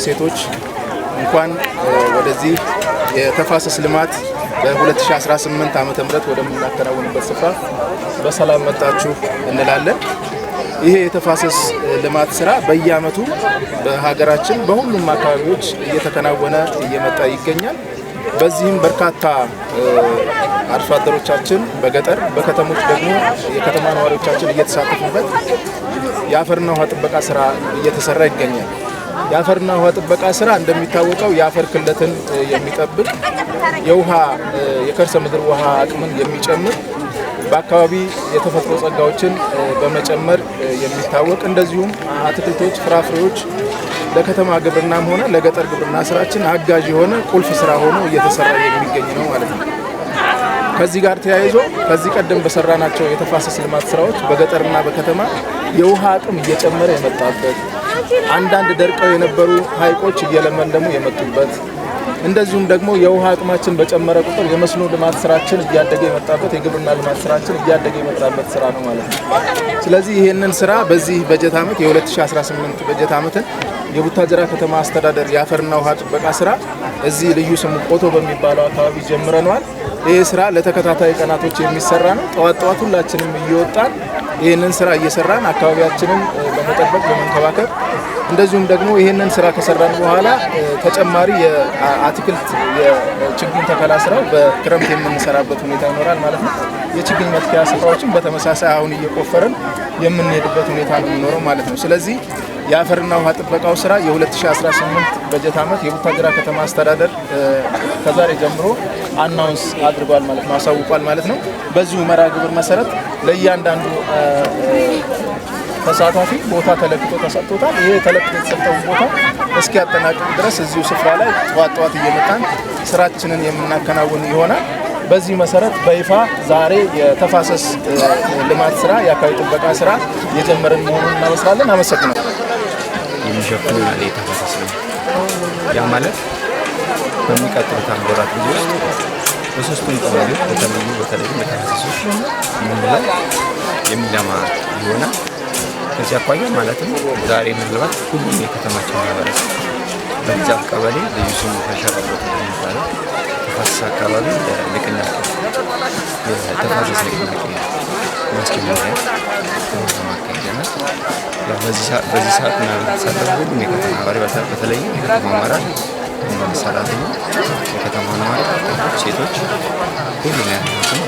ሴቶች እንኳን ወደዚህ የተፋሰስ ልማት በ2018 ዓመተ ምህረት ወደምናከናውንበት ስፍራ በሰላም መጣችሁ እንላለን። ይሄ የተፋሰስ ልማት ስራ በየዓመቱ በሀገራችን በሁሉም አካባቢዎች እየተከናወነ እየመጣ ይገኛል። በዚህም በርካታ አርሶ አደሮቻችን በገጠር በከተሞች ደግሞ የከተማ ነዋሪዎቻችን እየተሳተፉበት የአፈርና ውሃ ጥበቃ ስራ እየተሰራ ይገኛል። የአፈርና ውሃ ጥበቃ ስራ እንደሚታወቀው የአፈር ክለትን የሚጠብቅ የውሃ የከርሰ ምድር ውሃ አቅምን የሚጨምር በአካባቢ የተፈጥሮ ጸጋዎችን በመጨመር የሚታወቅ እንደዚሁም አትክልቶች፣ ፍራፍሬዎች ለከተማ ግብርናም ሆነ ለገጠር ግብርና ስራችን አጋዥ የሆነ ቁልፍ ስራ ሆኖ እየተሰራ የሚገኝ ነው ማለት ነው። ከዚህ ጋር ተያይዞ ከዚህ ቀደም በሰራናቸው የተፋሰስ ልማት ስራዎች በገጠርና በከተማ የውሃ አቅም እየጨመረ የመጣበት አንዳንድ ደርቀው የነበሩ ሐይቆች እየለመለሙ የመጡበት እንደዚሁም ደግሞ የውሃ አቅማችን በጨመረ ቁጥር የመስኖ ልማት ስራችን እያደገ የመጣበት የግብርና ልማት ስራችን እያደገ የመጣበት ስራ ነው ማለት ነው። ስለዚህ ይሄንን ስራ በዚህ በጀት ዓመት የ2018 በጀት ዓመትን የቡታጅራ ከተማ አስተዳደር የአፈርና ውሃ ጥበቃ ስራ እዚህ ልዩ ስሙ ቆቶ በሚባለው አካባቢ ጀምረናል። ይሄ ስራ ለተከታታይ ቀናቶች የሚሰራ ነው። ጠዋት ሁላችንም እየወጣን ይሄንን ስራ እየሰራን አካባቢያችንን በመጠበቅ በመንከባከብ እንደዚሁም ደግሞ ይሄንን ስራ ከሰራን በኋላ ተጨማሪ የአትክልት የችግኝ ተከላ ስራው በክረምት የምንሰራበት ሁኔታ ይኖራል ማለት ነው። የችግኝ መትከያ ስፍራዎችን በተመሳሳይ አሁን እየቆፈረን የምንሄድበት ሁኔታ ነው የሚኖረው ማለት ነው። ስለዚህ የአፈርና ውሃ ጥበቃው ስራ የ2018 በጀት ዓመት የቡታጅራ ከተማ አስተዳደር ከዛሬ ጀምሮ አናውንስ አድርጓል ማለት ነው፣ አሳውቋል ማለት ነው። በዚሁ መርሃ ግብር መሰረት ለእያንዳንዱ ተሳታፊ ቦታ ተለክቶ ተሰጥቶታል። ይሄ ተለክቶ የተሰጠው ቦታ እስኪያጠናቅቅ ድረስ እዚሁ ስፍራ ላይ ጠዋት እየመጣን ስራችንን የምናከናውን ይሆናል። በዚህ መሰረት በይፋ ዛሬ የተፋሰስ ልማት ስራ የአካባቢ ጥበቃ ስራ የጀመርን መሆኑን እናበስራለን። አመሰግናለሁ። የሚሸፍኑ የተፋሰስ ነው። ያ ማለት በሚቀጥሉት አንድ ወራት ጊዜ ውስጥ በሶስቱም ቀበሌዎች በተለይ በተፋሰሶች ምንለው የሚለማ ይሆናል። ከዚህ አኳያ ማለትም ዛሬ ምናልባት ሁሉም የከተማችን ማህበረሰብ በዛፍ ቀበሌ ልዩ ስሙ ተሸራሮት የሚባለው ተፋሰስ አካባቢ ንቅናቄ የተፋሰስ ንቅናቄ ማስጀመሪያ ማካሄደናል። በዚህ ሰዓት ምናልባት ሁሉም የከተማ ነዋሪ በተለይ የከተማ አመራር ሰራተኛ፣ የከተማ ነዋሪ፣ ሴቶች ሁሉም ያሉትን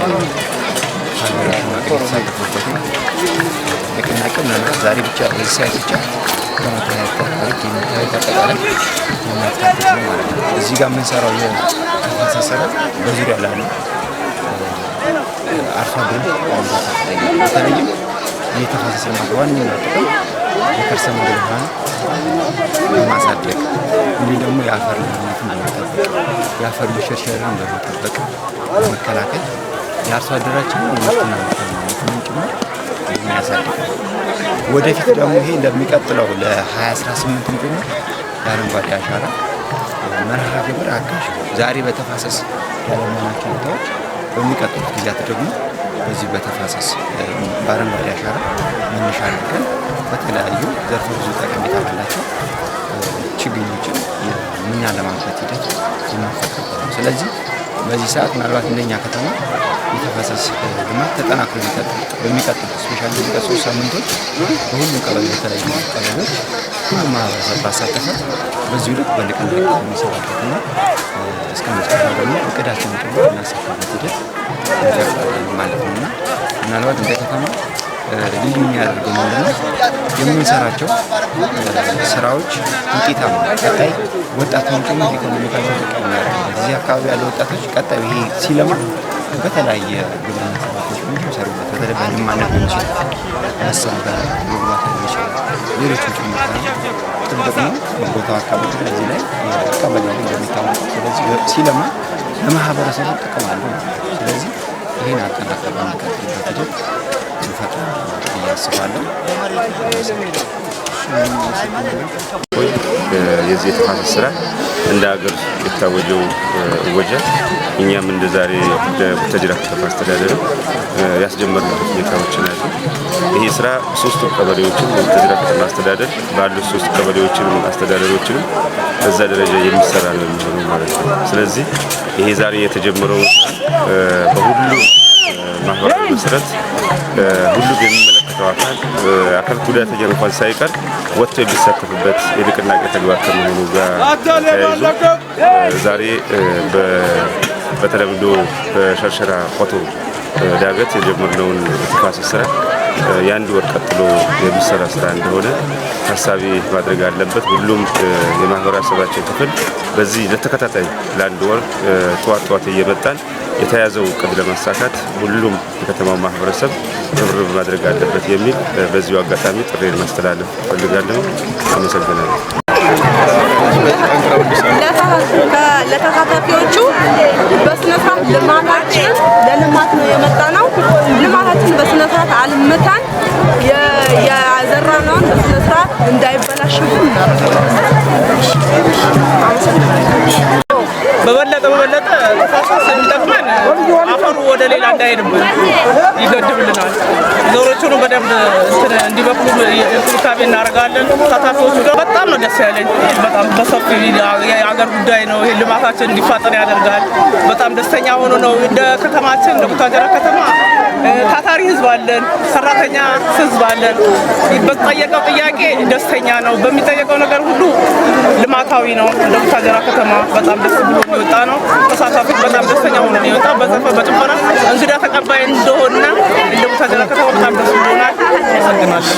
የተሳተፉበት ንቅናቄ ምናልባት ዛሬ ብቻ በዚህ ሰዓት ብቻ ከመታየት አጠቃላይ የማይታወቅ ነው ማለት ነው። እዚህ ጋር የምንሰራው የተፋሰስ ስራ በዙሪያ ላሉ አርሶ አደሮች በተለይም የተፋሰስ ልማት ዋነኛ ጥቅም የከርሰ ምድር ውሃን በማሳደግ እንዲህ ደግሞ የአፈር ለምነትን በመጠበቅ የአፈር መሸርሸርን በመጠበቅ በመከላከል የአርሶ አደራችን ምርትና ምርታማነትን ጭምር የሚያሳድግ ወደፊት ደግሞ ይሄ ለሚቀጥለው ለ2018 ጭምር የአረንጓዴ አሻራ መርሃ ግብር አጋዥ ዛሬ በተፋሰስ ያለማናቸው ቦታዎች በሚቀጥሉት ጊዜያት ደግሞ በዚህ በተፋሰስ በአረንጓዴ አሻራ መነሻ አድርገን በተለያዩ ዘርፈ ብዙ ጠቀሜታ ባላቸው ችግኞችን የምናለማበት ሂደት የምንፈጥር ነው። ስለዚህ በዚህ ሰዓት ምናልባት እንደኛ ከተማ የተፋሰስ ልማት ተጠናክሮ በሚቀጥሉት ስፔሻሊ በ3 ሳምንቶች በሁሉም ቀበሌ የተለያዩ ቀበሌዎች ሁሉም ማህበረሰብ ባሳተፈ በዚሁ ልክ በንቅናቄ የሚሰራበትና እስከ መጨረሻ ደግሞ እቅዳችንን ጭምር እናሳካበት ሂደት እንጀምራለን ማለት ነው እና ምናልባት እንደ ከተማ ልዩ የሚያደርገው ምንድነው የምንሰራቸው ስራዎች ውጤታማ ቀጣይ ወጣቱን ጭምር ኢኮኖሚካሊ ተጠቃሚ ያደርጋል። እዚህ አካባቢ ያሉ ወጣቶች ቀጣይ ይሄ ሲለማ በተለያየ ግብርና ስራዎች የሚሰሩበት በተለይ በልማት የሚችል መሰል በመግባት የሚችል ሌሎች ጭምር ጥብቅ ነው ቦታው አካባቢ እዚህ ላይ ቀበሌ ላይ እንደሚታወቀው ስለዚህ ሲለማ ለማህበረሰቡ ጥቅም አለው። ስለዚህ ይህን አጠናክረን በሚቀጥልበት ሂደት እንፈጥራለን ብዬ አስባለሁ። የዚህ የተፋሰስ ስራ እንደ ሀገር የታወጀው ወጀ እኛም እንደ ዛሬ በቡታጅራ ከተማ አስተዳደር ያስጀመርንበት ሁኔታዎች ናቸው። ይሄ ስራ ሶስቱ ቀበሌዎችን በቡታጅራ ከተማ አስተዳደር ባሉት ሶስት ቀበሌዎችን አስተዳደሮችን በዛ ደረጃ የሚሰራ ነው የሚሆነው ማለት ነው። ስለዚህ ይሄ ዛሬ የተጀመረው በሁሉ ማህበራዊ መሰረት ሁሉ የሚመለከተው አካል ጉዳተኛ እንኳን ሳይቀር ወጥቶ የሚሳተፍበት የንቅናቄ ተግባር ከመሆኑ ጋር ተያይዞ ዛሬ በተለምዶ በሸርሸራ ቆቶ ዳገት የጀመርነውን የተፋሰስ ስራ የአንድ ወር ቀጥሎ የሚሰራ ስራ እንደሆነ ታሳቢ ማድረግ አለበት። ሁሉም የማህበረሰባችን ክፍል በዚህ ለተከታታይ ለአንድ ወር ጠዋት እየመጣን የተያዘው እቅድ ለማሳካት ሁሉም የከተማው ማህበረሰብ ርብርብ ማድረግ አለበት የሚል በዚሁ አጋጣሚ ጥሬን ማስተላለፍ ፈልጋለሁ። አመሰግናለሁ። ለተሳታፊዎቹ በስነ ስርዓት ልማታችን ለልማት ነው የመጣ ነው። ልማታችን በስነ ስርዓት አልምታን ያዘራነውን በስነ ስርዓት እንዳይበላሽብን እናደርጋለን። በበለጠ ተፋሰስ እንጠቅመን አፈሩ ወደ ሌላ እንዳይሄድብን ይገድብልናል። ዞሮቹን በደንብ እንዲበቅሉ እንክብካቤ እናደርጋለን። ተሳታፊዎቹ በጣም ነው ደስ ያለኝ። በጣም በሰፊ የሀገር ጉዳይ ነው። ይሄ ልማታችን እንዲፋጠን ያደርጋል። በጣም ደስተኛ ሆኖ ነው እንደ ከተማችን እንደ ቡታጅራ ከተማ ታታሪ ህዝብ አለን፣ ሰራተኛ ህዝብ አለን። በተጠየቀው ጥያቄ ደስተኛ ነው። በሚጠየቀው ነገር ሁሉ ልማታዊ ነው። እንደ ቡታጅራ ከተማ በጣም ደስ ብሎ የወጣ ነው። ተሳታፊ በጣም ደስተኛ ሆኖ ነው የወጣ። በዘፈን በጭፈራ እንግዳ ተቀባይ እንደሆነ እንደ ቡታጅራ ከተማ በጣም ደስ ብሎናል። አመሰግናለሁ።